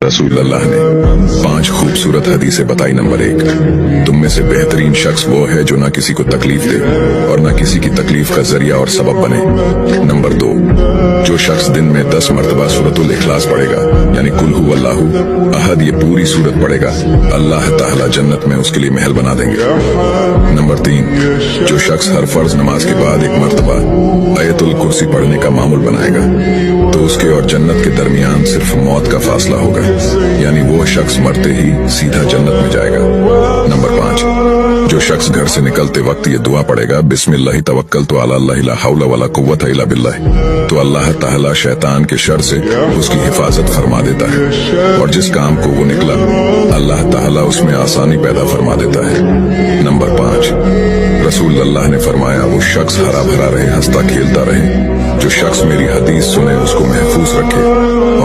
रसूल अल्लाह ने 5 खूबसूरत हदीसें बताई। नंबर 1, तुम में से बेहतरीन शख्स वो है जो ना किसी को तकलीफ दे और ना किसी की तकलीफ का जरिया और सबब बने। नंबर 2, जो शख्स दिन में 10 मरतबा सूरतुल इखलास पढ़ेगा, यानी कुल हु अल्लाहु अहद, ये पूरी सूरत पढ़ेगा, अल्लाह ताला जन्नत में उसके लिए महल बना देंगे। नंबर 3, जो शख्स हर फर्ज नमाज के बाद 1 मरतबा आयतुल कुर्सी पढ़ने का मामूल बनाएगा, तो उसके और जन्नत के दरमियान सिर्फ मौत का फासला होगा, यानी वो शख्स मरते ही सीधा जन्नत में जाएगा। नंबर 5, जो शख्स घर से निकलते वक्त ये दुआ पढ़ेगा, बिस्मिल्लाहि तवक्कलतु अला अल्लाह ला हौला वला कुव्वता इल्ला बिल्लाह, तो अल्लाह ताला शैतान के शर से उसकी हिफाजत फरमा देता है और जिस काम को वो निकला अल्लाह ताला उसमें आसानी पैदा फरमा देता है। नंबर 5, रसूल अल्लाह ने फरमाया, वो शख्स हरा भरा रहे, हंसता खेलता रहे, जो शख्स मेरी हदीस सुने उसको महफूज रखे और